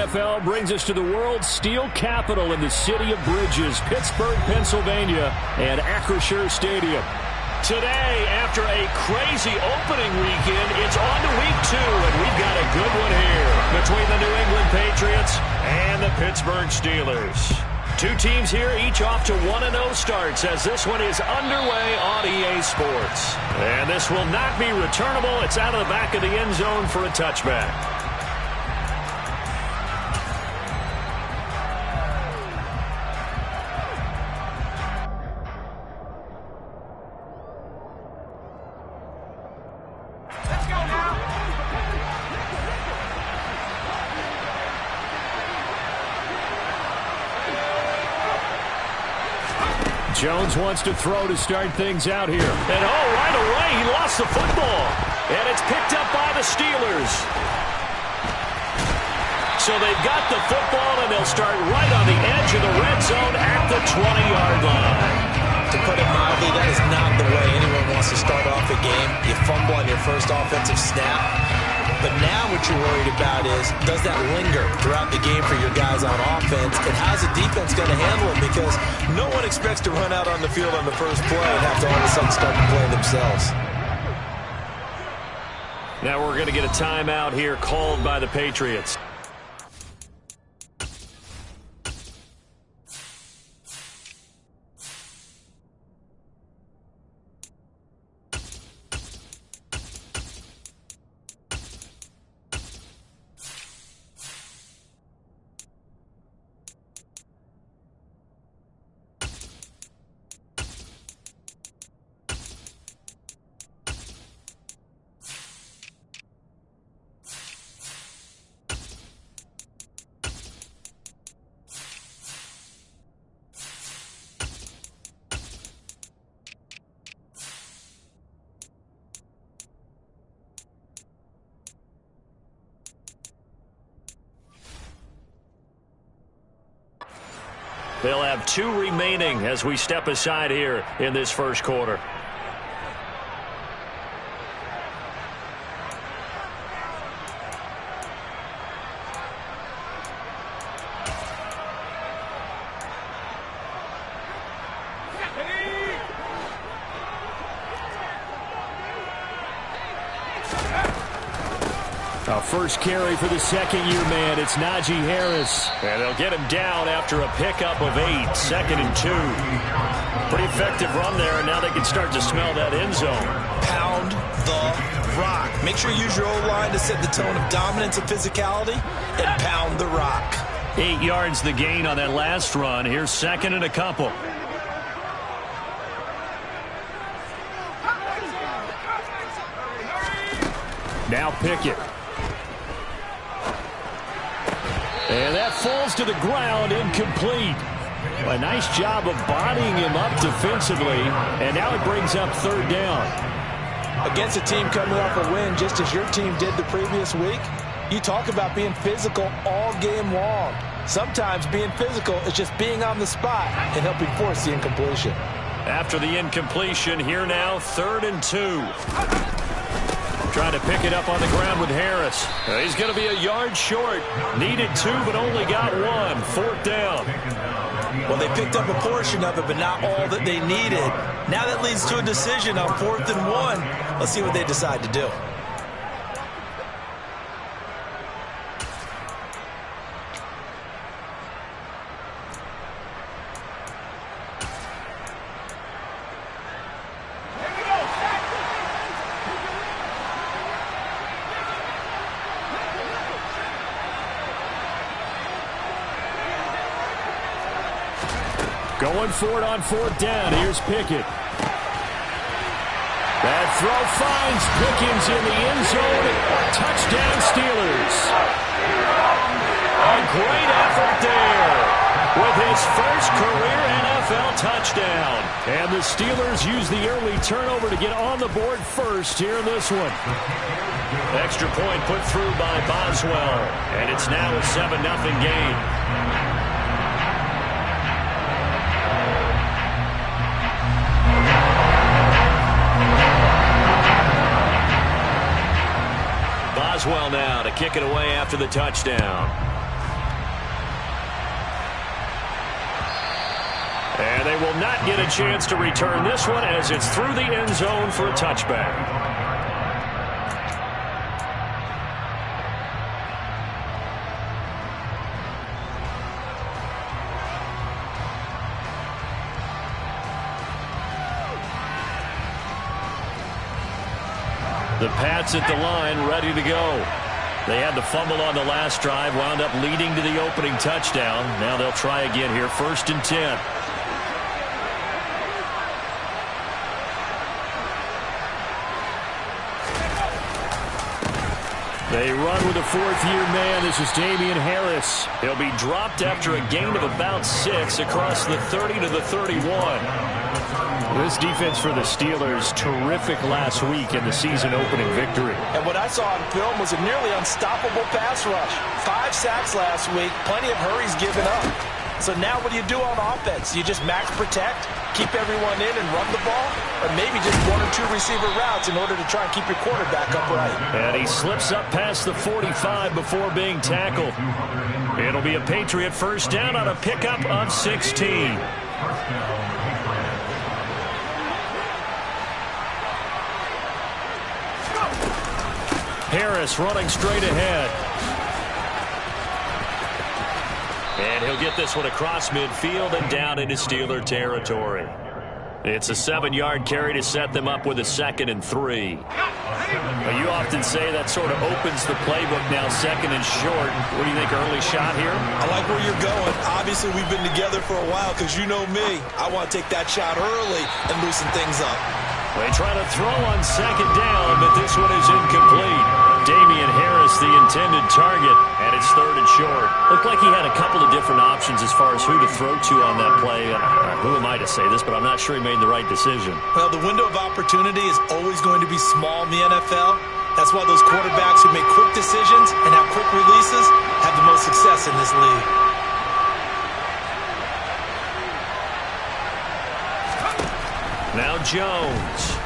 NFL brings us to the world's steel capital in the city of bridges, Pittsburgh, Pennsylvania, and Acrisure Stadium. Today, after a crazy opening weekend, it's on to week 2, and we've got a good one here between the New England Patriots and the Pittsburgh Steelers. Two teams here, each off to 1-0 starts as this one is underway on EA Sports. And this will not be returnable. It's out of the back of the end zone for a touchback. Jones wants to throw to start things out here. And right away, he lost the football. And it's picked up by the Steelers. So they've got the football, and they'll start right on the edge of the red zone at the 20-yard line. To put it mildly, that is not the way anyone wants to start off a game. You fumble on your first offensive snap. But now what you're worried about is, does that linger throughout the game for your guys on offense? And how's the defense going to handle it? Because no one expects to run out on the field on the first play and have to all of a sudden start to play themselves. Now we're going to get a timeout here called by the Patriots. They'll have 2 remaining as we step aside here in this first quarter. First carry for the second-year man. It's Najee Harris. And they'll get him down after a pickup of 8. 2nd and 2. Pretty effective run there, and now they can start to smell that end zone. Pound the rock. Make sure you use your O-line to set the tone of dominance and physicality, and pound the rock. 8 yards the gain on that last run. Here's 2nd and a couple. Now Pickett. And that falls to the ground, incomplete. A nice job of bodying him up defensively, and now it brings up 3rd down. Against a team coming off a win, just as your team did the previous week, you talk about being physical all game long. Sometimes being physical is just being on the spot and helping force the incompletion. After the incompletion, here now, 3rd and 2. Trying to pick it up on the ground with Harris. He's going to be a yard short. Needed 2, but only got 1. 4th down. Well, they picked up a portion of it, but not all that they needed. Now that leads to a decision on 4th and 1. Let's see what they decide to do. Going for it on 4th down. Here's Pickett. That throw finds Pickens in the end zone. Touchdown Steelers. A great effort there with his first career NFL touchdown. And the Steelers use the early turnover to get on the board first here in this one. Extra point put through by Boswell. And it's now a 7-0 game. Boswell now to kick it away after the touchdown. They will not get a chance to return this one as it's through the end zone for a touchback. The Pats at the line, ready to go. They had the fumble on the last drive, wound up leading to the opening touchdown. Now they'll try again here, 1st and 10. They run with a 4th-year man. This is Damian Harris. He'll be dropped after a gain of about 6 across the 30 to the 31. This defense for the Steelers, terrific last week in the season-opening victory. And what I saw on film was a nearly unstoppable pass rush. 5 sacks last week, plenty of hurries given up. So now what do you do on offense? You just max protect, keep everyone in and run the ball, or maybe just 1 or 2 receiver routes in order to try and keep your quarterback upright. And he slips up past the 45 before being tackled. It'll be a Patriot first down on a pickup of 16. Harris running straight ahead. And he'll get this one across midfield and down into Steeler territory. It's a 7-yard carry to set them up with a 2nd and 3. Now, you often say that sort of opens the playbook now, 2nd and short. What do you think, early shot here? I like where you're going. Obviously, we've been together for a while because you know me. I want to take that shot early and loosen things up. They try to throw on 2nd down, but this one is incomplete. Damian Harris, the intended target, and it's 3rd and short. Looked like he had a couple of different options as far as who to throw to on that play. Who am I to say this, but I'm not sure he made the right decision. Well, the window of opportunity is always going to be small in the NFL. That's why those quarterbacks who make quick decisions and have quick releases have the most success in this league. Now Jones.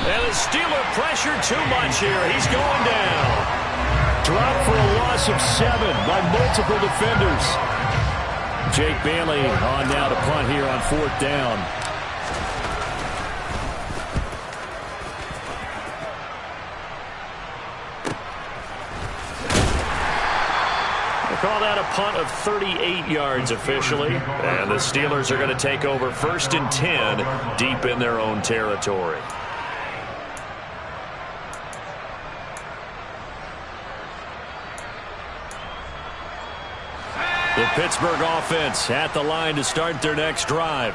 And the Steeler pressure too much here. He's going down. Dropped for a loss of 7 by multiple defenders. Jake Bailey on now to punt here on 4th down. We'll call that a punt of 38 yards officially. And the Steelers are going to take over 1st and 10 deep in their own territory. The Pittsburgh offense at the line to start their next drive.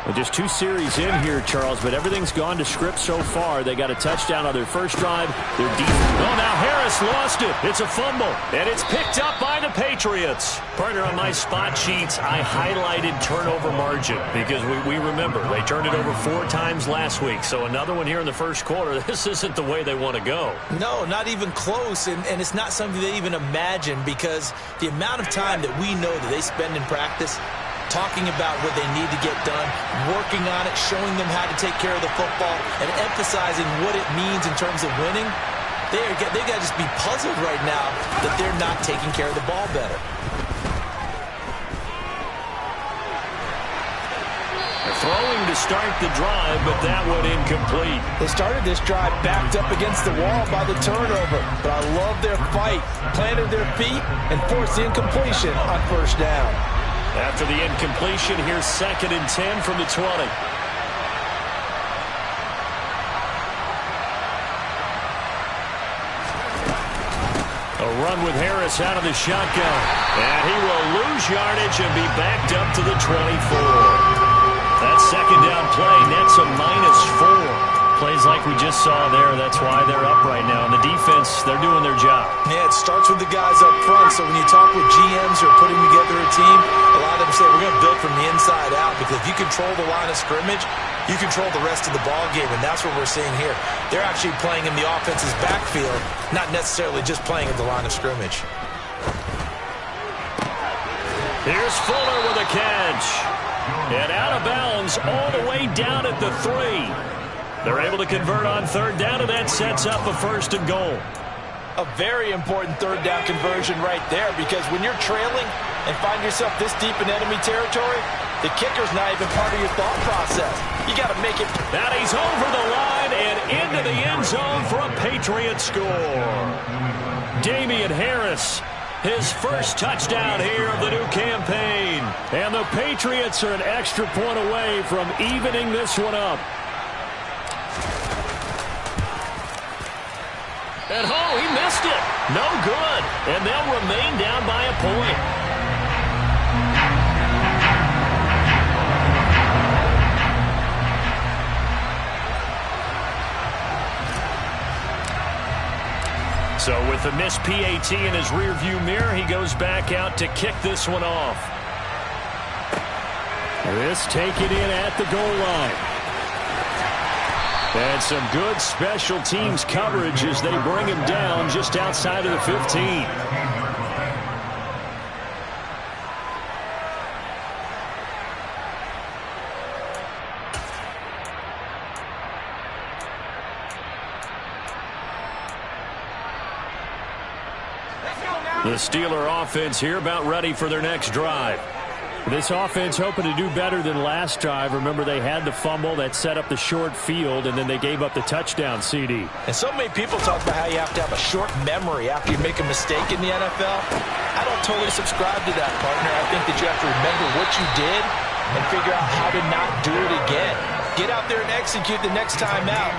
Well, just 2 series in here, Charles, but everything's gone to script so far. They got a touchdown on their first drive. Their defense. Oh, now Harris lost it. It's a fumble, and it's picked up by the Patriots. Partner, on my spot sheets, I highlighted turnover margin because we remember they turned it over 4 times last week. So another one here in the first quarter. This isn't the way they want to go. No, not even close, and it's not something they even imagine because the amount of time that we know that they spend in practice talking about what they need to get done, working on it, showing them how to take care of the football, and emphasizing what it means in terms of winning. They got to just be puzzled right now that they're not taking care of the ball better. Throwing to start the drive, but that one incomplete. They started this drive backed up against the wall by the turnover, but I love their fight, planted their feet, and forced the incompletion on 1st down. After the incompletion, here's 2nd and 10 from the 20. A run with Harris out of the shotgun. And he will lose yardage and be backed up to the 24. That 2nd down play nets a -4. Plays like we just saw there. That's why they're up right now. And the defense, they're doing their job. Yeah, it starts with the guys up front. So when you talk with GMs who are putting together a team, a lot of them say we're going to build from the inside out because if you control the line of scrimmage, you control the rest of the ball game, and that's what we're seeing here. They're actually playing in the offense's backfield, not necessarily just playing at the line of scrimmage. Here's Fuller with a catch. And out of bounds all the way down at the 3. They're able to convert on 3rd down, and that sets up a 1st and goal. A very important 3rd down conversion right there because when you're trailing and find yourself this deep in enemy territory, The kicker's not even part of your thought process. You got to make it. Now he's over the line and into the end zone for a Patriot score. Damian Harris, his first touchdown here of the new campaign. And the Patriots are an extra point away from evening this one up. And oh, he missed it. No good. And they'll remain down by a point. So with the missed PAT in his rearview mirror, he goes back out to kick this one off. This taken in at the goal line. And some good special teams coverage as they bring him down just outside of the 15. The Steeler offense here about ready for their next drive. This offense hoping to do better than last drive. Remember, they had the fumble that set up the short field, and then they gave up the touchdown CD. And so many people talk about how you have to have a short memory after you make a mistake in the NFL. I don't totally subscribe to that, partner. I think that you have to remember what you did and figure out how to not do it again. Get out there and execute the next time out.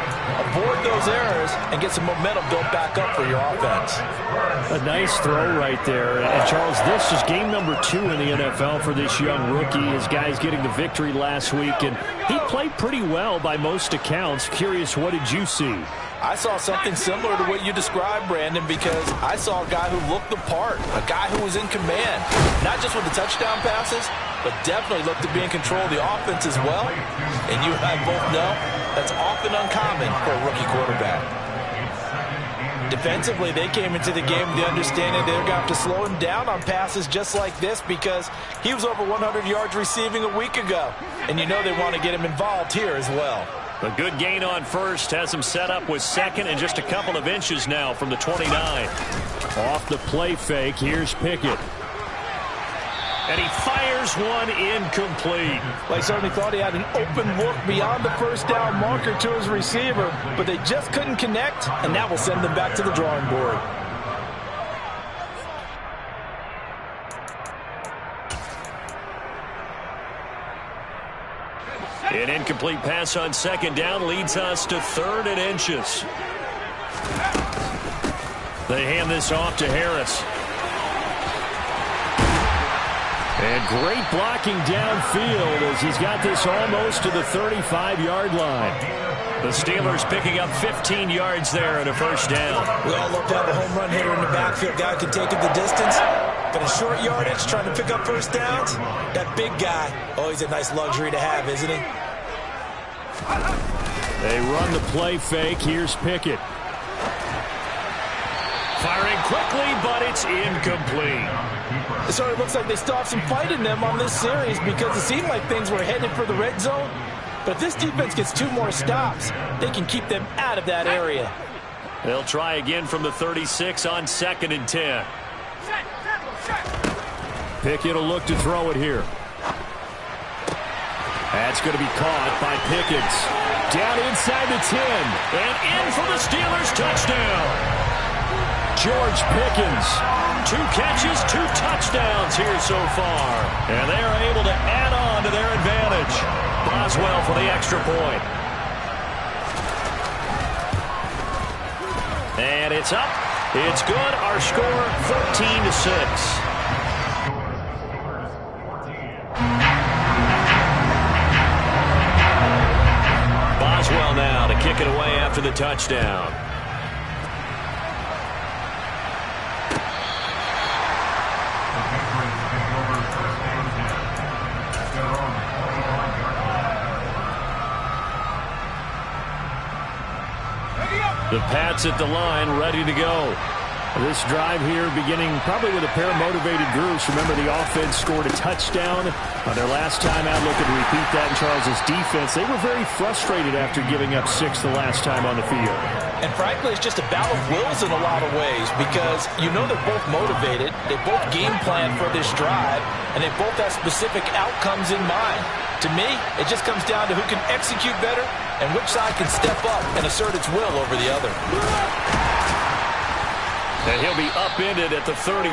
Avoid those errors and get some momentum built back up for your offense. A nice throw right there. And Charles, this is game number 2 in the NFL for this young rookie. His guys getting the victory last week, and he played pretty well by most accounts. Curious, what did you see? I saw something similar to what you described, Brandon, because I saw a guy who looked the part, a guy who was in command, not just with the touchdown passes, but definitely looked to be in control of the offense as well. And you and I both know that's often uncommon for a rookie quarterback. Defensively, they came into the game with the understanding they're going to have to slow him down on passes just like this because he was over 100 yards receiving a week ago. And you know they want to get him involved here as well. A good gain on first has him set up with second and just a couple of inches now from the 29. Off the play fake, here's Pickett. And he fires one incomplete. Well, he certainly thought he had an open look beyond the first down marker to his receiver, but they just couldn't connect, and that will send them back to the drawing board. An incomplete pass on second down leads us to 3rd and inches. They hand this off to Harris. And great blocking downfield as he's got this almost to the 35-yard line. The Steelers picking up 15 yards there and a first down. We all love to have a home run hitter in the backfield. Guy can take it the distance. But a short yardage, trying to pick up first downs, that big guy, always a nice luxury to have, isn't he? They run the play fake. Here's Pickett. Firing quickly, but it's incomplete. It sort of looks like they still have some fight in them on this series because it seemed like things were headed for the red zone. But if this defense gets 2 more stops, they can keep them out of that area. They'll try again from the 36 on 2nd and 10. Pickett will look to throw it here. That's going to be caught by Pickens. Down inside the 10. And in for the Steelers touchdown. George Pickens. 2 catches, 2 touchdowns here so far. And they are able to add on to their advantage. Boswell for the extra point. And it's up. It's good. Our score 14-6. Boswell now to kick it away after the touchdown. The Pats at the line, ready to go. This drive here beginning probably with a pair of motivated groups. Remember, the offense scored a touchdown on their last time out. Looking to repeat that in Charles' defense. They were very frustrated after giving up 6 the last time on the field. And frankly, it's just a battle of wills in a lot of ways because you know they're both motivated. They both game plan for this drive, and they both have specific outcomes in mind. To me, it just comes down to who can execute better and which side can step up and assert its will over the other. And he'll be upended at the 33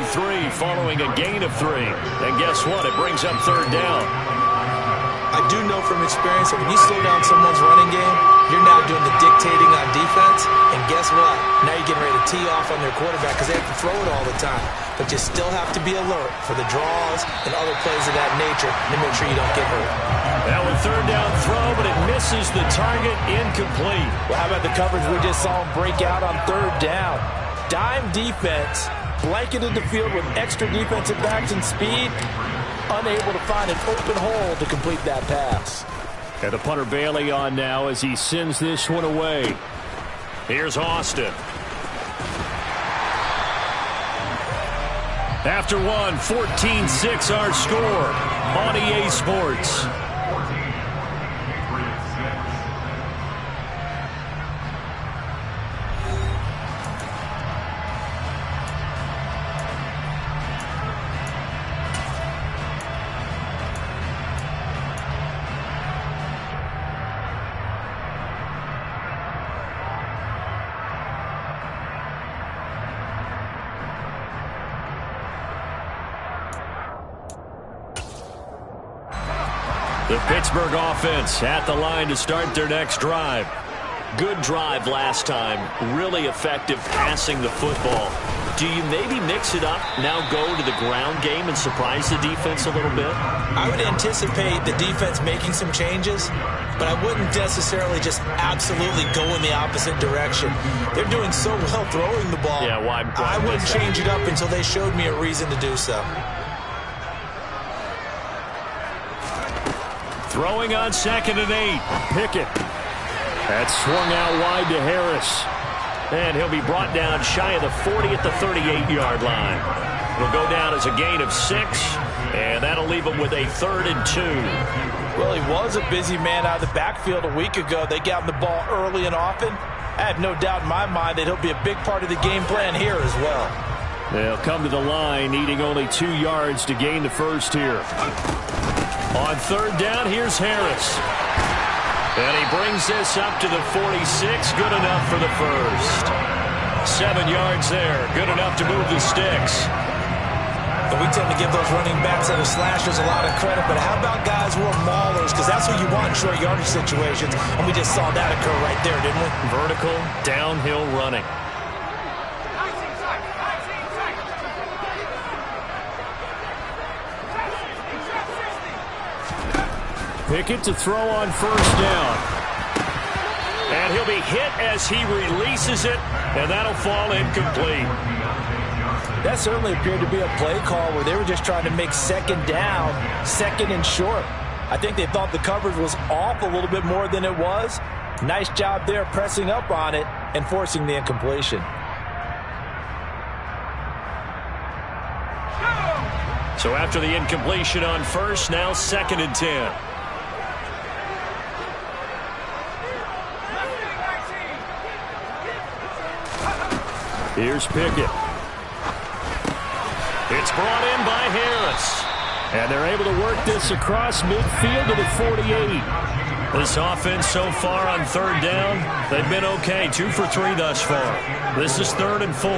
following a gain of 3. And guess what? It brings up 3rd down. I do know from experience that when you slow down someone's running game, you're now doing the dictating on defense. And guess what? Now you're getting ready to tee off on their quarterback because they have to throw it all the time. But you still have to be alert for the draws and other plays of that nature to make sure you don't get hurt. Now a 3rd down throw, but it misses the target, incomplete. Well, how about the coverage we just saw him break out on 3rd down? Dime defense, blanketed the field with extra defensive backs and speed, unable to find an open hole to complete that pass. And the punter Bailey on now as he sends this one away. Here's Austin. After one, 14-6 our score on EA Sports. The Pittsburgh offense at the line to start their next drive. Good drive last time. Really effective passing the football. Do you maybe mix it up, now go to the ground game and surprise the defense a little bit? I would anticipate the defense making some changes, but I wouldn't necessarily just absolutely go in the opposite direction. They're doing so well throwing the ball. Yeah, why I wouldn't change it up until they showed me a reason to do so. Throwing on 2nd and 8. Pickett. That's swung out wide to Harris. And he'll be brought down shy of the 40 at the 38-yard line. He'll go down as a gain of 6, and that'll leave him with a 3rd and 2. Well, he was a busy man out of the backfield a week ago. They got him the ball early and often. I have no doubt in my mind that he'll be a big part of the game plan here as well. They'll come to the line, needing only 2 yards to gain the first here. On 3rd down, here's Harris. And he brings this up to the 46. Good enough for the first. 7 yards there. Good enough to move the sticks. And we tend to give those running backs that are slashers a lot of credit, but how about guys who are maulers? Because that's what you want in short yardage situations. And we just saw that occur right there, didn't we? Vertical, downhill running. Pickett to throw on 1st down. And he'll be hit as he releases it, and that'll fall incomplete. That certainly appeared to be a play call where they were just trying to make 2nd down, 2nd and short. I think they thought the coverage was off a little bit more than it was. Nice job there pressing up on it and forcing the incompletion. So after the incompletion on 1st, now 2nd and 10. Here's Pickett. It's brought in by Harris. And they're able to work this across midfield to the 48. This offense so far on 3rd down, they've been okay. 2 for 3 thus far. This is 3rd and 4.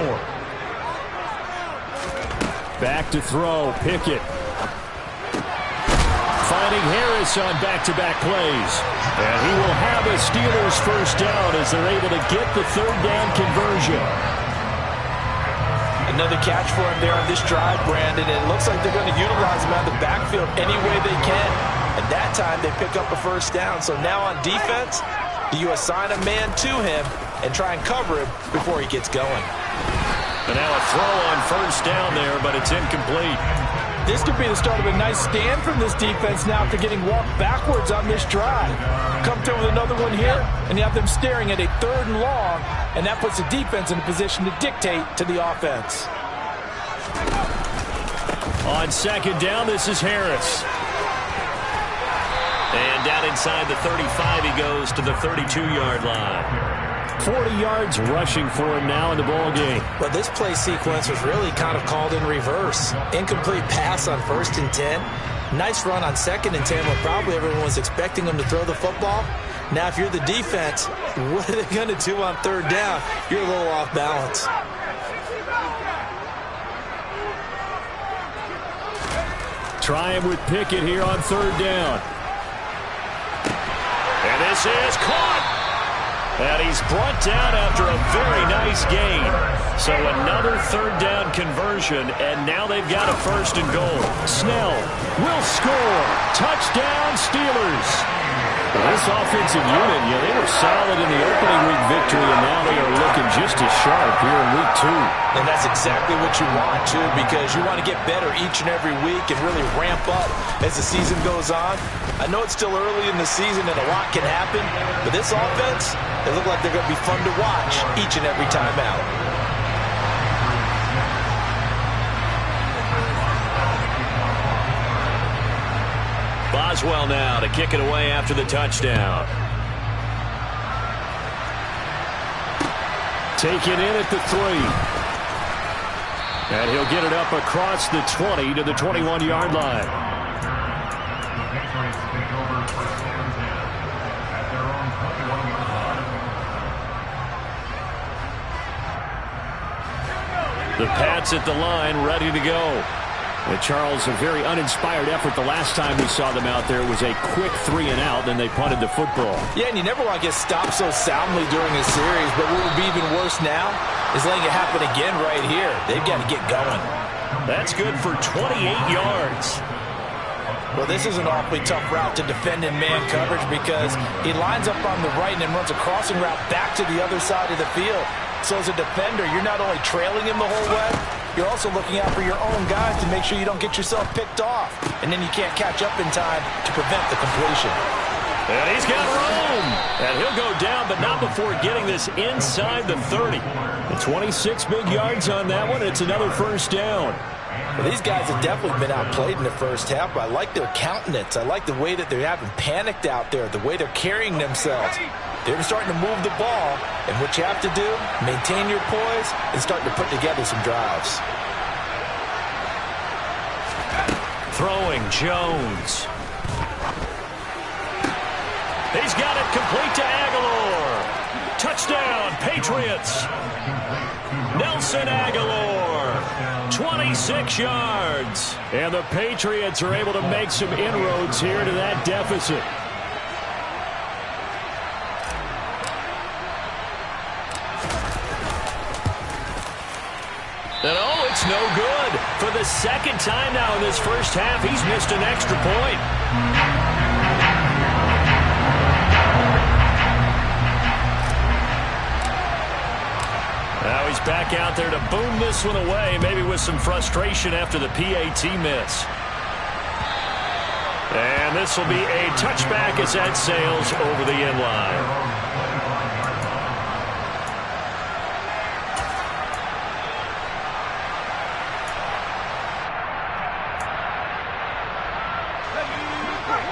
Back to throw, Pickett. Finding Harris on back-to-back plays. And he will have a Steelers first down as they're able to get the 3rd down conversion. Another catch for him there on this drive, Brandon, and it looks like they're going to utilize him out of the backfield any way they can. And that time they pick up a first down. So now on defense, do you assign a man to him and try and cover him before he gets going? And now a throw on 1st down there, but it's incomplete. This could be the start of a nice stand from this defense now after getting walked backwards on this drive. Come through with another one here, and you have them staring at a 3rd and long, and that puts the defense in a position to dictate to the offense. On 2nd down, this is Harris. And down inside the 35, he goes to the 32-yard line. 40 yards rushing for him now in the ball game. Well, this play sequence was really kind of called in reverse. Incomplete pass on 1st and 10. Nice run on 2nd and 10 when probably everyone was expecting him to throw the football. Now, if you're the defense, what are they going to do on 3rd down? You're a little off balance. Try him with Pickett here on 3rd down. And this is caught. And he's brought down after a very nice gain. So another 3rd down conversion, and now they've got a 1st and goal. Snell will score. Touchdown, Steelers. Well, this offensive unit, they were solid in the opening week victory, and now they are looking just as sharp here in week 2. And that's exactly what you want, too, because you want to get better each and every week and really ramp up as the season goes on. I know it's still early in the season and a lot can happen, but this offense, they look like they're going to be fun to watch each and every time out. Boswell now to kick it away after the touchdown. Taken in at the 3. And he'll get it up across the 20 to the 21-yard line. The Pats at the line, ready to go. And Charles, a very uninspired effort the last time we saw them out there. It was a quick 3 and out, then they punted the football. Yeah, and you never want to get stopped so soundly during a series, but what would be even worse now is letting it happen again right here. They've got to get going. That's good for 28 yards. Well, this is an awfully tough route to defend in man coverage because he lines up on the right and then runs a crossing route back to the other side of the field. So as a defender, you're not only trailing him the whole way, you're also looking out for your own guys to make sure you don't get yourself picked off. And then you can't catch up in time to prevent the completion. And he's got room. And he'll go down, but not before getting this inside the 30. And 26 big yards on that one. It's another 1st down. Well, these guys have definitely been outplayed in the first half, but I like their countenance. I like the way that they're having panicked out there, the way they're carrying themselves. They're starting to move the ball, and what you have to do, maintain your poise and start to put together some drives. Throwing Jones. He's got it complete to Aguilar. Touchdown, Patriots. Nelson Aguilar, 26 yards. And the Patriots are able to make some inroads here to that deficit. And oh, it's no good. For the 2nd time now in this first half, he's missed an extra point. Now he's back out there to boom this one away, maybe with some frustration after the PAT miss. And this will be a touchback as that sails over the end line.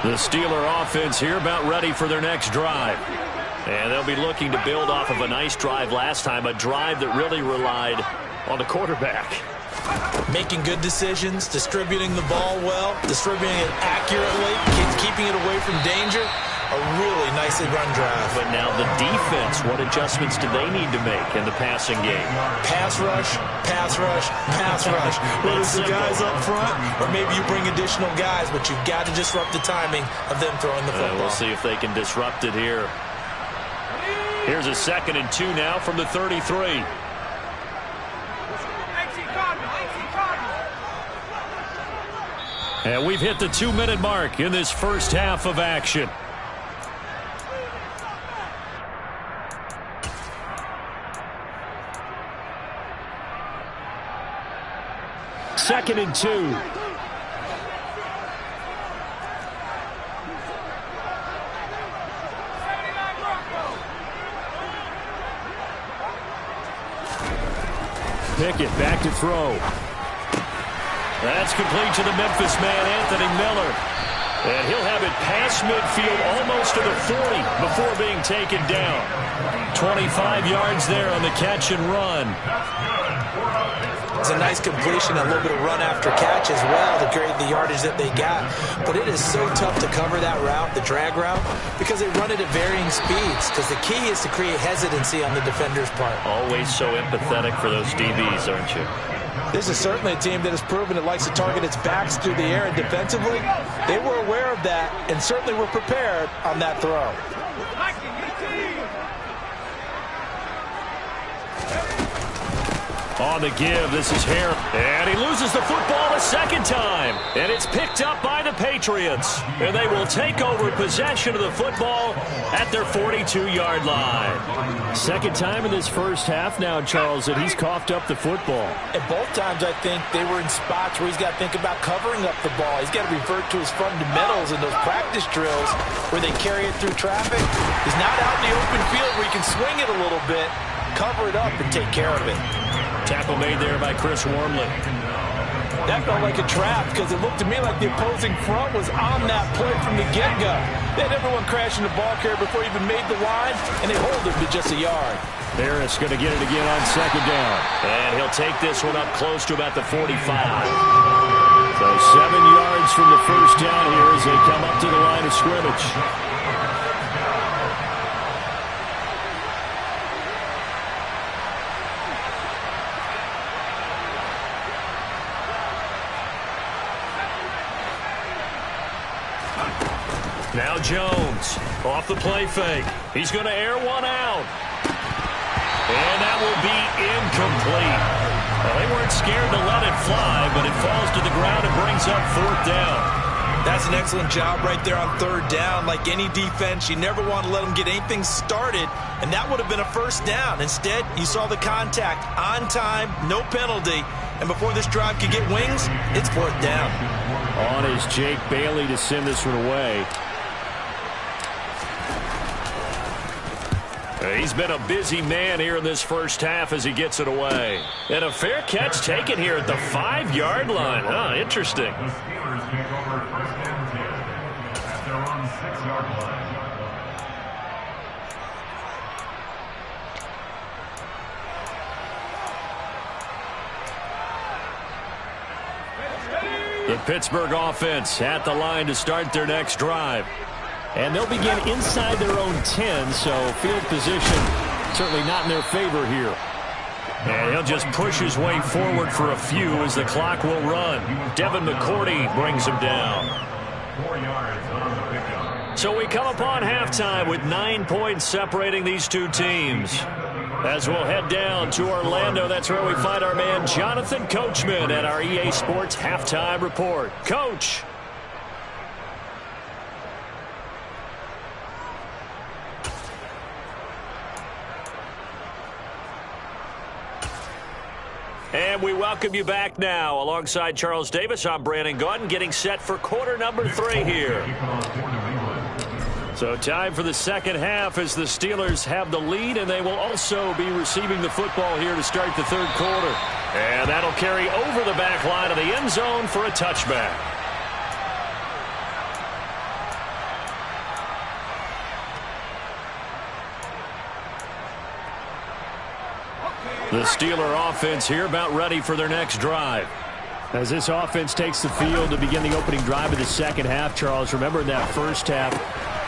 The Steeler offense here about ready for their next drive. And they'll be looking to build off of a nice drive last time, a drive that really relied on the quarterback. Making good decisions, distributing the ball well, distributing it accurately, keeping it away from danger. A really nicely run drive. But now the defense, what adjustments do they need to make in the passing game? Pass rush, pass rush, pass rush. Whether it's the guys up front or maybe you bring additional guys, but you've got to disrupt the timing of them throwing the football. We'll see if they can disrupt it here. Here's a 2nd and 2 now from the 33. And we've hit the 2-minute mark in this first half of action. Second and 2. Pickett back to throw. That's complete to the Memphis man, Anthony Miller. And he'll have it past midfield almost to the 40 before being taken down. 25 yards there on the catch and run. It's a nice completion, a little bit of run after catch as well to create the yardage that they got. But it is so tough to cover that route, the drag route, because they run it at varying speeds. Because the key is to create hesitancy on the defender's part. Always so empathetic for those DBs, aren't you? This is certainly a team that has proven it likes to target its backs through the air, and defensively, they were aware of that and certainly were prepared on that throw. On the give, this is Harris. And he loses the football a second time. And it's picked up by the Patriots. And they will take over possession of the football at their 42-yard line. Second time in this first half now, Charles, that he's coughed up the football. And both times, I think, they were in spots where he's got to think about covering up the ball. He's got to revert to his fundamentals in those practice drills where they carry it through traffic. He's not out in the open field where he can swing it a little bit, cover it up, and take care of it. Tackle made there by Chris Wormley. That felt like a trap because it looked to me like the opposing front was on that play from the get-go. They had everyone crashing the ball carrier before he even made the line, and they hold him to just a yard. Harris going to get it again on second down. And he'll take this one up close to about the 45. So 7 yards from the first down here as they come up to the line of scrimmage. Now Jones off the play fake. He's going to air one out. And that will be incomplete. Well, they weren't scared to let it fly, but it falls to the ground and brings up fourth down. That's an excellent job right there on third down. Like any defense, you never want to let them get anything started, and that would have been a first down. Instead, you saw the contact on time, no penalty, and before this drive could get wings, it's fourth down. On is Jake Bailey to send this one away. He's been a busy man here in this first half as he gets it away. And a fair catch taken here at the 5-yard line. Huh, interesting. The Pittsburgh offense at the line to start their next drive. And they'll begin inside their own 10, so field position certainly not in their favor here. And he'll just push his way forward for a few as the clock will run. Devin McCourty brings him down. 4 yards on the pickup. So we come upon halftime with 9 points separating these two teams. As we'll head down to Orlando, that's where we find our man Jonathan Coachman at our EA Sports Halftime Report. Coach. And we welcome you back now. Alongside Charles Davis, I'm Brandon Gaudin, getting set for quarter number 3 here. So time for the second half as the Steelers have the lead, and they will also be receiving the football here to start the third quarter. And that'll carry over the back line of the end zone for a touchback. The Steeler offense here about ready for their next drive. As this offense takes the field to begin the opening drive of the second half, Charles, remember in that first half,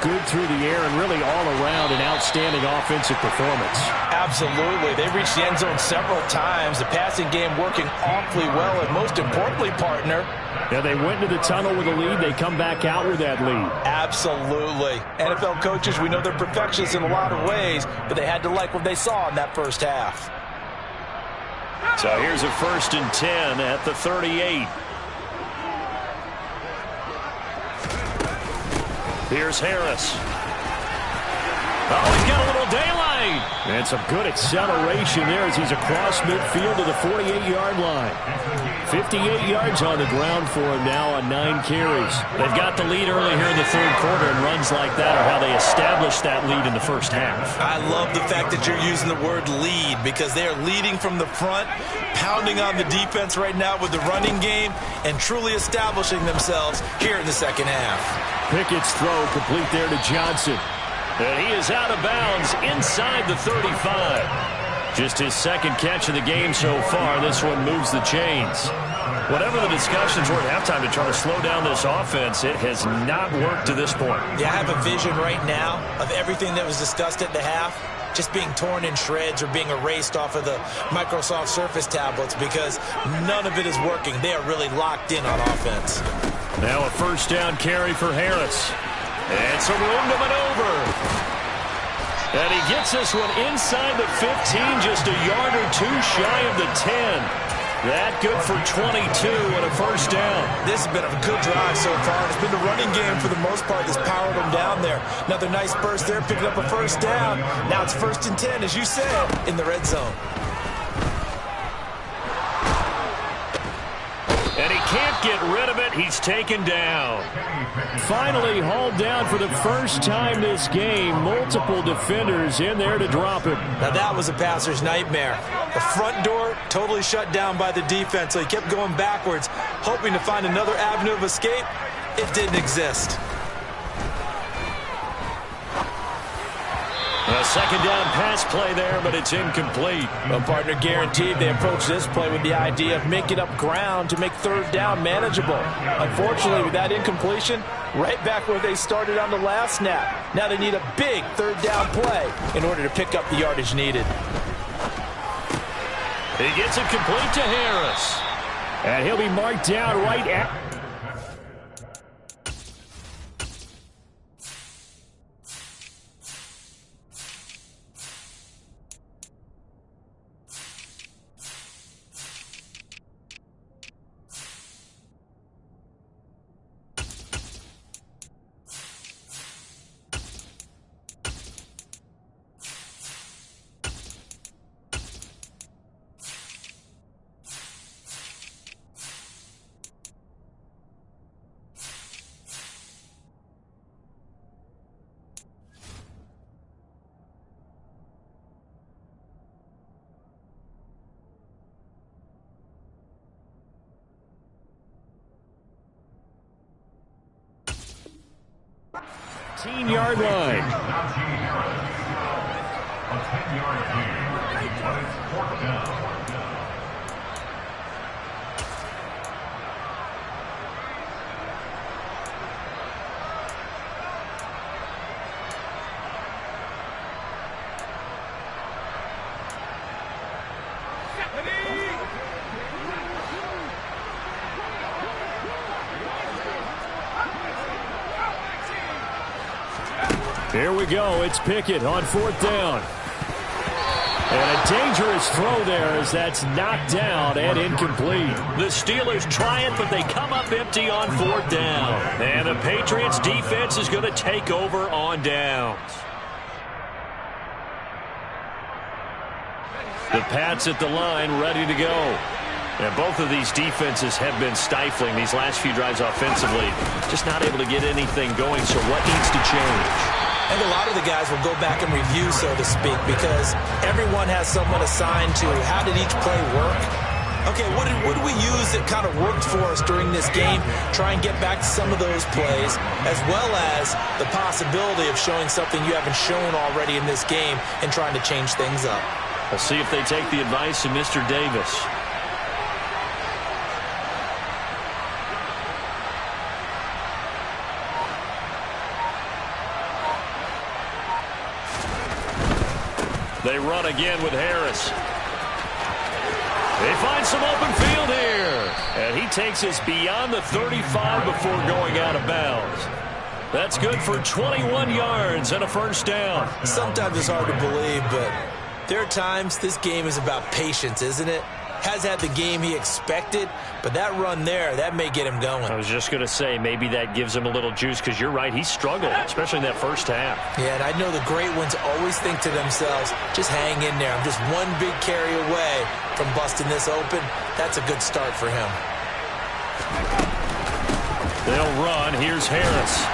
good through the air and really all around an outstanding offensive performance. Absolutely. They reached the end zone several times. The passing game working awfully well, and most importantly, partner. Yeah, they went into the tunnel with a lead. They come back out with that lead. Absolutely. NFL coaches, we know they're perfectionists in a lot of ways, but they had to like what they saw in that first half. So here's a 1st and 10 at the 38. Here's Harris. Oh, he's got a little daylight. And some good acceleration there as he's across midfield to the 48-yard line. 58 yards on the ground for him now on 9 carries. They've got the lead early here in the third quarter, and runs like that are how they established that lead in the first half. I love the fact that you're using the word lead because they are leading from the front, pounding on the defense right now with the running game, and truly establishing themselves here in the second half. Pickett's throw complete there to Johnson. And he is out of bounds inside the 35. Just his second catch of the game so far. This one moves the chains. Whatever the discussions were at halftime to try to slow down this offense, it has not worked to this point. Yeah, I have a vision right now of everything that was discussed at the half just being torn in shreds or being erased off of the Microsoft Surface tablets because none of it is working. They are really locked in on offense. Now a first down carry for Harris. And some room to maneuver. And he gets this one inside the 15, just a yard or two shy of the 10. That good for 22 and a first down. This has been a good drive so far. It's been the running game for the most part that's powered them down there. Another nice burst there, picking up a first down. Now it's 1st and 10, as you said, in the red zone. And he can't get rid of it. He's taken down. Finally hauled down for the first time this game. Multiple defenders in there to drop him. Now that was a passer's nightmare. The front door totally shut down by the defense, so he kept going backwards, hoping to find another avenue of escape. It didn't exist. A second down pass play there, but it's incomplete. Well, partner, guaranteed they approach this play with the idea of making up ground to make third down manageable. Unfortunately, with that incompletion, right back where they started on the last snap. Now they need a big third down play in order to pick up the yardage needed. He gets it complete to Harris. And he'll be marked down right at... yard line. Not 10 yards. A 10-yard gain. But it's 4th down. Here we go. It's Pickett on 4th down. And a dangerous throw there as that's knocked down and incomplete. The Steelers try it, but they come up empty on 4th down. And the Patriots defense is going to take over on downs. The Pats at the line, ready to go. And both of these defenses have been stifling these last few drives offensively. Just not able to get anything going, so what needs to change? I think a lot of the guys will go back and review, so to speak, because everyone has someone assigned to how did each play work. Okay, what did we use that kind of worked for us during this game? Try and get back to some of those plays, as well as the possibility of showing something you haven't shown already in this game and trying to change things up. We'll see if they take the advice of Mr. Davis. They run again with Harris. They find some open field here. And he takes us beyond the 35 before going out of bounds. That's good for 21 yards and a first down. Sometimes it's hard to believe, but there are times this game is about patience, isn't it? has had the game he expected, but that run there, that may get him going. I was just going to say, maybe that gives him a little juice, because you're right, he struggled, especially in that first half. Yeah, and I know the great ones always think to themselves, just hang in there. I'm just one big carry away from busting this open. That's a good start for him. They'll run. Here's Harris.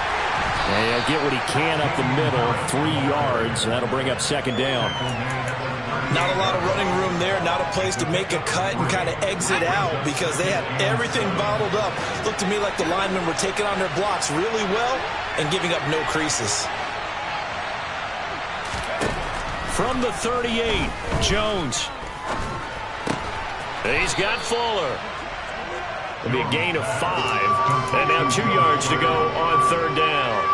And he'll get what he can up the middle, 3 yards. That'll bring up second down. Not a lot of running room there, not a place to make a cut and kind of exit out because they had everything bottled up. Looked to me like the linemen were taking on their blocks really well and giving up no creases. From the 38, Jones. He's got Fuller. It'll be a gain of 5. And now 2 yards to go on third down.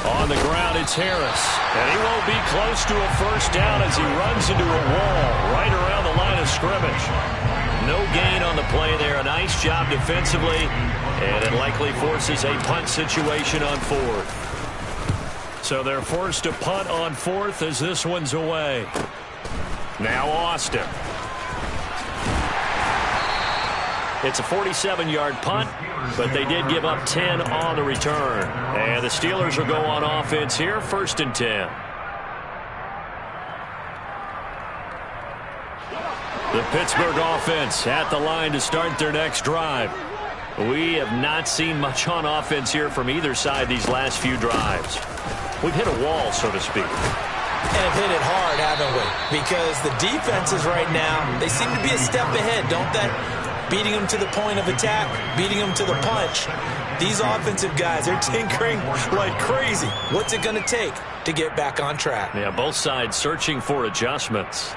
On the ground, it's Harris. And he won't be close to a first down as he runs into a wall right around the line of scrimmage. No gain on the play there. A nice job defensively, and it likely forces a punt situation on fourth. So they're forced to punt on fourth as this one's away. Now Austin. It's a 47-yard punt, but they did give up 10 on the return. And the Steelers will go on offense here, 1st and 10. The Pittsburgh offense at the line to start their next drive. We have not seen much on offense here from either side these last few drives. We've hit a wall, so to speak. And have hit it hard, haven't we? Because the defenses right now, they seem to be a step ahead, don't they? Beating them to the point of attack, beating them to the punch. These offensive guys, they're tinkering like crazy. What's it going to take to get back on track? Yeah, both sides searching for adjustments.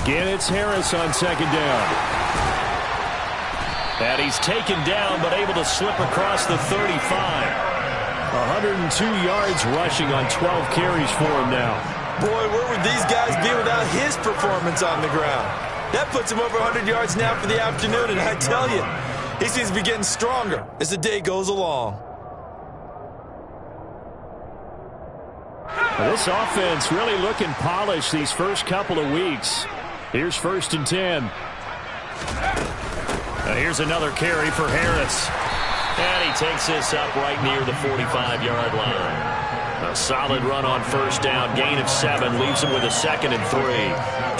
Again, it's Harris on second down. And he's taken down, but able to slip across the 35. 102 yards rushing on 12 carries for him now. Boy, where would these guys be without his performance on the ground? That puts him over 100 yards now for the afternoon, and I tell you, he seems to be getting stronger as the day goes along. Well, this offense really looking polished these first couple of weeks. Here's 1st and 10. Here's another carry for Harris. And he takes this up right near the 45-yard line. A solid run on first down. Gain of 7 leaves him with a 2nd and 3.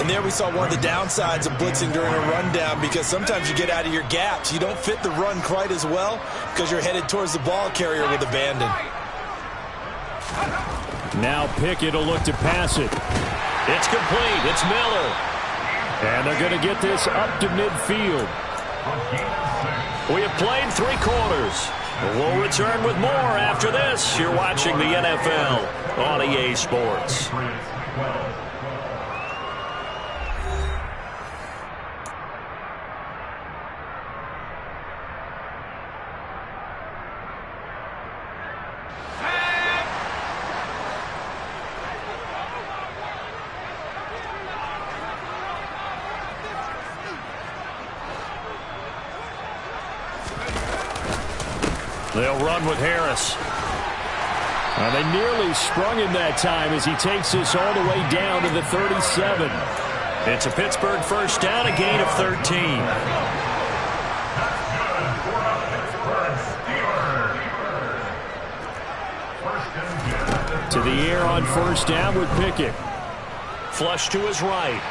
And there we saw one of the downsides of blitzing during a rundown, because sometimes you get out of your gaps. You don't fit the run quite as well because you're headed towards the ball carrier with abandon. Now Pickett will look to pass it. It's complete. It's Miller. And they're going to get this up to midfield. We have played 3 quarters. We'll return with more after this. You're watching the NFL on EA Sports. They'll run with Harris. And they nearly sprung him that time as he takes this all the way down to the 37. It's a Pittsburgh first down, a gain of 13. To the air on first down with Pickett. Flush to his right.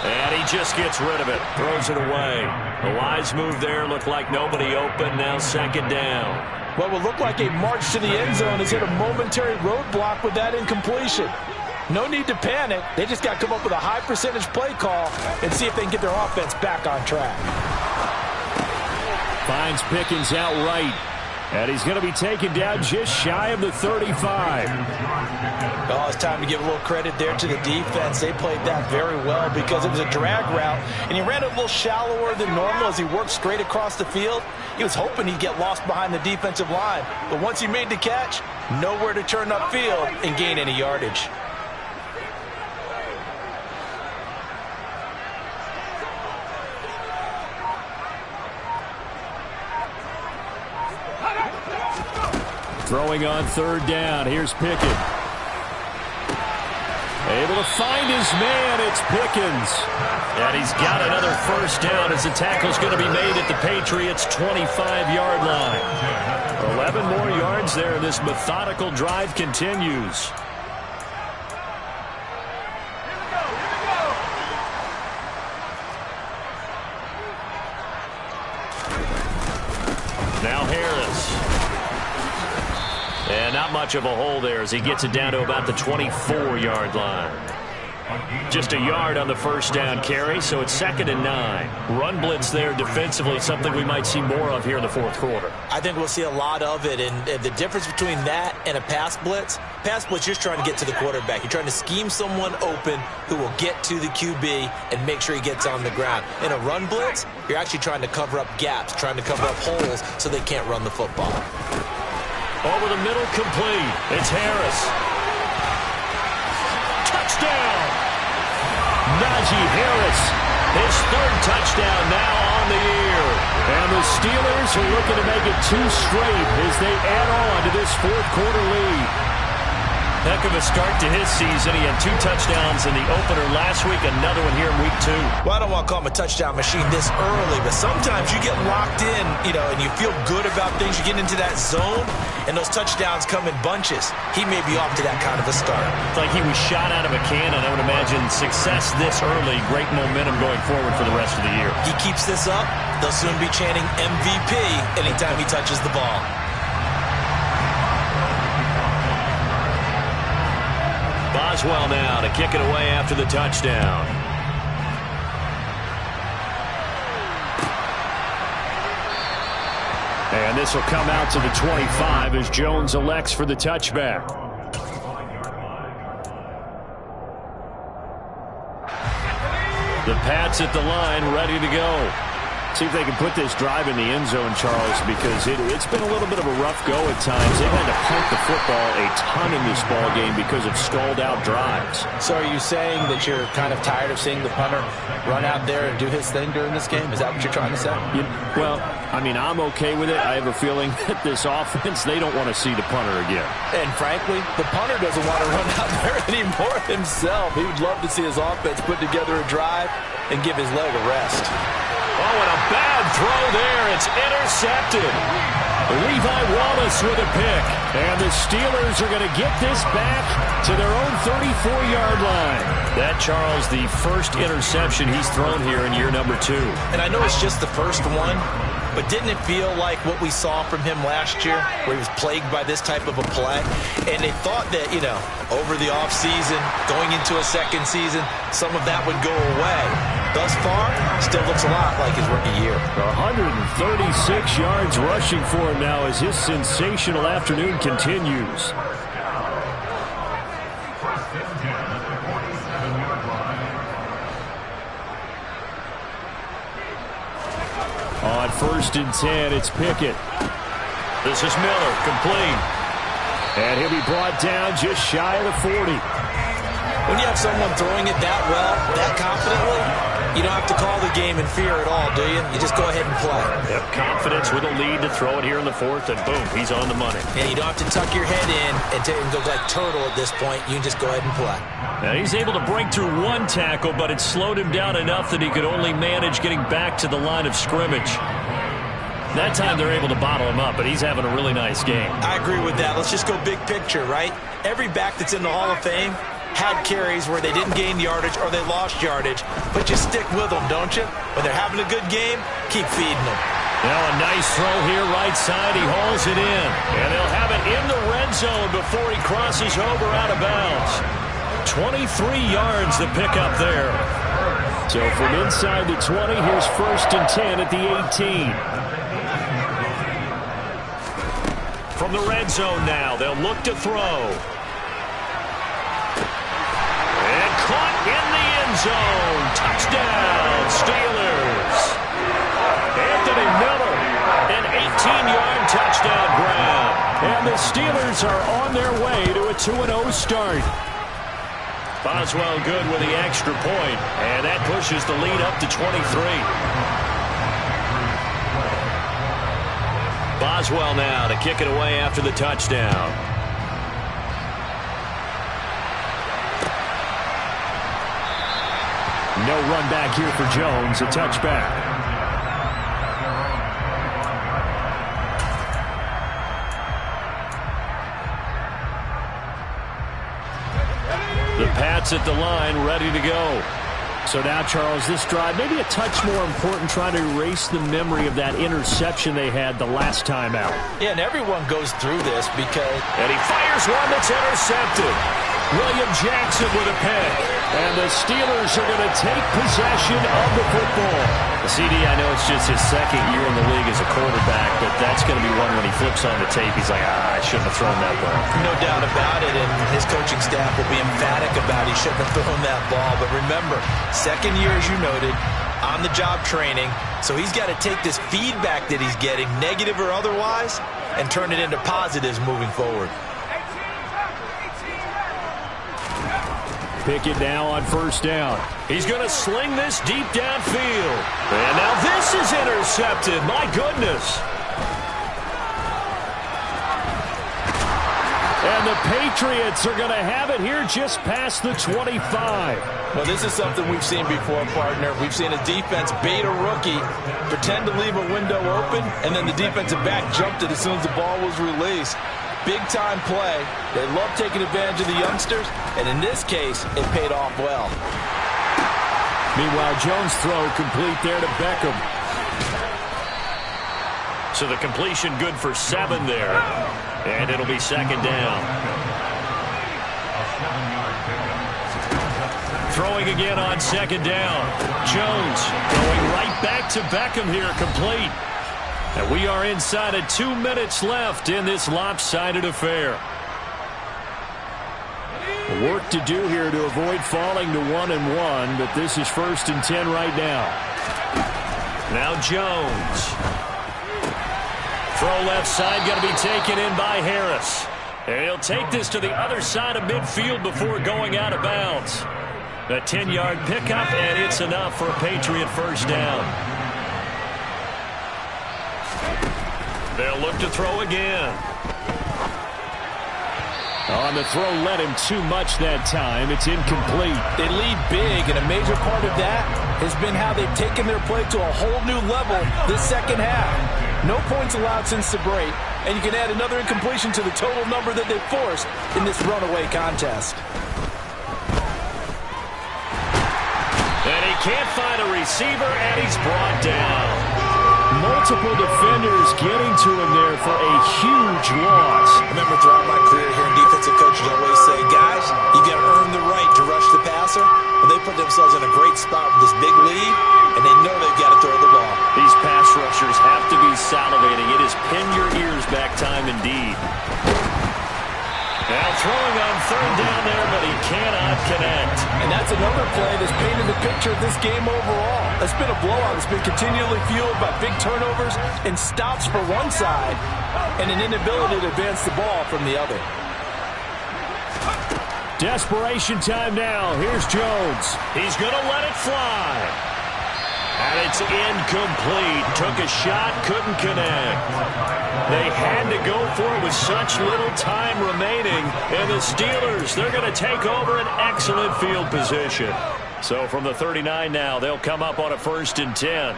And he just gets rid of it. Throws it away. A wise move there. Looked like nobody open. Now 2nd down. What will look like a march to the end zone has hit a momentary roadblock with that incompletion. No need to panic. They just got to come up with a high percentage play call and see if they can get their offense back on track. Finds Pickens out right. And he's going to be taken down just shy of the 35. Oh, it's time to give a little credit there to the defense. They played that very well because it was a drag route, and he ran a little shallower than normal as he worked straight across the field. He was hoping he'd get lost behind the defensive line, but once he made the catch, nowhere to turn upfield and gain any yardage. Throwing on third down. Here's Pickett. Able to find his man. It's Pickens. And he's got another first down as the tackle's going to be made at the Patriots' 25-yard line. 11 more yards there. This methodical drive continues. Now Harris. And not much of a hole there as he gets it down to about the 24-yard line. Just a yard on the first down carry, so it's 2nd and 9. Run blitz there defensively, something we might see more of here in the fourth quarter. I think we'll see a lot of it, and the difference between that and a pass blitz, you're just trying to get to the quarterback. You're trying to scheme someone open who will get to the QB and make sure he gets on the ground. In a run blitz, you're actually trying to cover up gaps, trying to cover up holes so they can't run the football. Over the middle, complete. It's Harris. Touchdown! Najee Harris, his 3rd touchdown now on the year. And the Steelers are looking to make it 2 straight as they add on to this fourth quarter lead. Heck of a start to his season. He had 2 touchdowns in the opener last week, another one here in week 2. Well, I don't want to call him a touchdown machine this early, but sometimes you get locked in, and you feel good about things. You get into that zone, and those touchdowns come in bunches. He may be off to that kind of a start. It's like he was shot out of a cannon. I would imagine success this early, great momentum going forward for the rest of the year. He keeps this up, they'll soon be chanting MVP anytime he touches the ball. Boswell now to kick it away after the touchdown. And this will come out to the 25 as Jones elects for the touchback. The Pats at the line, ready to go. See if they can put this drive in the end zone, Charles, because it's been a little bit of a rough go at times. They've had to punt the football a ton in this ball game because of stalled-out drives. So are you saying that you're kind of tired of seeing the punter run out there and do his thing during this game? Is that what you're trying to say? Well, I mean, I'm okay with it. I have a feeling that this offense, they don't want to see the punter again. And frankly, the punter doesn't want to run out there anymore himself. He would love to see his offense put together a drive and give his leg a rest. Oh, and a bad throw there. It's intercepted. Levi Wallace with a pick. And the Steelers are going to get this back to their own 34-yard line. That, Charles, the first interception he's thrown here in year number 2. And I know it's just the first one, but didn't it feel like what we saw from him last year, where he was plagued by this type of a play? And they thought that, over the offseason, going into a second season, some of that would go away. Thus far, still looks a lot like his rookie year. 136 yards rushing for him now as his sensational afternoon continues. On 1st and 10, it's Pickett. This is Miller, complete. And he'll be brought down just shy of the 40. When you have someone throwing it that well, that confidently, you don't have to call the game in fear at all, do you? You just go ahead and play. Yep, confidence with a lead to throw it here in the 4th, and boom, he's on the money. Yeah, you don't have to tuck your head in and go like turtle at this point. You can just go ahead and play. Now he's able to break through one tackle, but it slowed him down enough that he could only manage getting back to the line of scrimmage. That time they're able to bottle him up, but he's having a really nice game. I agree with that. Let's just go big picture, right? Every back that's in the Hall of Fame had carries where they didn't gain yardage or they lost yardage, but you stick with them, don't you? When they're having a good game, keep feeding them. Now a nice throw here right side. He hauls it in, and they'll have it in the red zone before he crosses over out of bounds. 23 yards to pick up there. So from inside the 20, here's 1st and 10 at the 18. from the red zone now. They'll look to throw. And caught in the end zone. Touchdown, Steelers. Anthony Miller, an 18-yard touchdown grab. And the Steelers are on their way to a 2-0 start. Boswell good with the extra point, and that pushes the lead up to 23. Boswell now to kick it away after the touchdown. No run back here for Jones, a touchback. The Pats at the line, ready to go. So now, Charles, this drive, maybe a touch more important, trying to erase the memory of that interception they had the last time out. Yeah, and everyone goes through this because... And he fires one that's intercepted. William Jackson with a pick. And the Steelers are going to take possession of the football. The CD, I know it's just his second year in the league as a quarterback, but that's going to be one when he flips on the tape. He's like, I shouldn't have thrown that ball. No doubt about it, and his coaching staff will be emphatic about he shouldn't have thrown that ball. But remember, second year, as you noted, on-the-job training, so he's got to take this feedback that he's getting, negative or otherwise, and turn it into positives moving forward. Pickett now on first down. He's going to sling this deep downfield. And now this is intercepted. My goodness. And the Patriots are going to have it here just past the 25. Well, this is something we've seen before, partner. We've seen a defense bait a rookie, pretend to leave a window open, and then the defensive back jumped it as soon as the ball was released. Big-time play. They love taking advantage of the youngsters, and in this case, it paid off well. Meanwhile, Jones' throw complete there to Beckham. So the completion good for 7 there, and it'll be second down. Throwing again on second down. Jones going right back to Beckham here, complete. And we are inside of 2 minutes left in this lopsided affair. Work to do here to avoid falling to 1-1, but this is 1st and 10 right now. Now Jones. Throw left side, going to be taken in by Harris. And he'll take this to the other side of midfield before going out of bounds. A 10-yard pickup, and it's enough for a Patriot first down. They'll look to throw again. On the throw, led him too much that time. It's incomplete. They lead big, and a major part of that has been how they've taken their play to a whole new level this second half. No points allowed since the break, and you can add another incompletion to the total number that they've forced in this runaway contest. And he can't find a receiver, and he's brought down. Multiple defenders getting to him there for a huge loss. I remember throughout my career hearing defensive coaches always say, guys, you got to earn the right to rush the passer. Well, they put themselves in a great spot with this big lead, and they know they've got to throw the ball. These pass rushers have to be salivating. It is pin your ears back time indeed. Now throwing on third down there, but he cannot connect. And that's another play that's painted the picture of this game overall. It's been a blowout. It's been continually fueled by big turnovers and stops for one side and an inability to advance the ball from the other. Desperation time now. Here's Jones. He's going to let it fly. And it's incomplete. Took a shot, couldn't connect. They had to go for it with such little time remaining. And the Steelers, they're going to take over an excellent field position. So from the 39 now, they'll come up on a 1st and 10.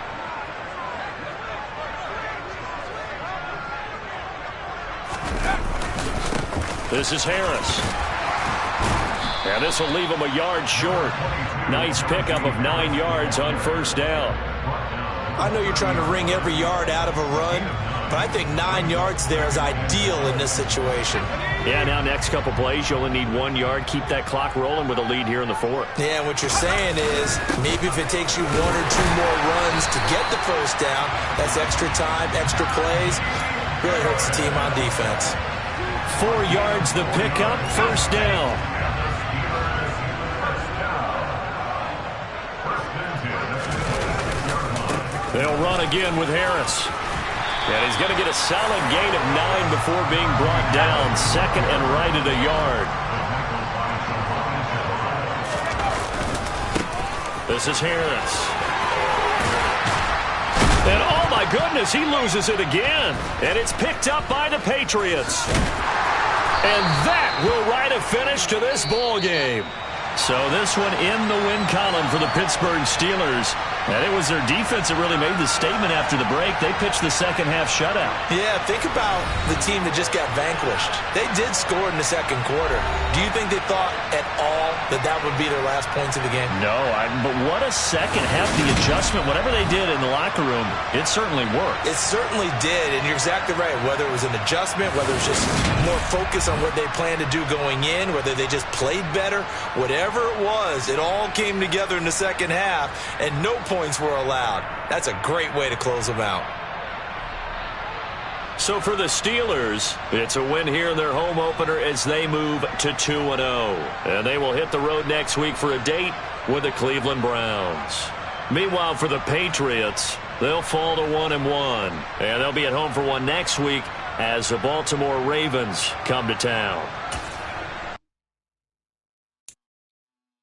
This is Harris. And this will leave him a yard short. Nice pickup of 9 yards on first down. I know you're trying to wring every yard out of a run, but I think 9 yards there is ideal in this situation. Yeah, now next couple plays, you only need 1 yard. Keep that clock rolling with a lead here in the 4th. Yeah, what you're saying is maybe if it takes you 1 or 2 more runs to get the first down, that's extra time, extra plays. Really hurts the team on defense. 4 yards the pickup, first down. They'll run again with Harris. And he's going to get a solid gain of 9 before being brought down. Second and right at a yard. This is Harris. And oh my goodness, he loses it again. And it's picked up by the Patriots. And that will write a finish to this ball game. So this one in the win column for the Pittsburgh Steelers. And it was their defense that really made the statement after the break. They pitched the second half shutout. Yeah, think about the team that just got vanquished. They did score in the second quarter. Do you think they thought at all that that would be their last points of the game? No, but what a second half. The adjustment, whatever they did in the locker room, it certainly worked. It certainly did, and you're exactly right. Whether it was an adjustment, whether it was just more focus on what they planned to do going in, whether they just played better, whatever it was, it all came together in the second half, and no points were allowed. That's a great way to close them out. So for the Steelers, it's a win here in their home opener as they move to 2-0. And they will hit the road next week for a date with the Cleveland Browns. Meanwhile, for the Patriots, they'll fall to 1-1. And they'll be at home for one next week as the Baltimore Ravens come to town.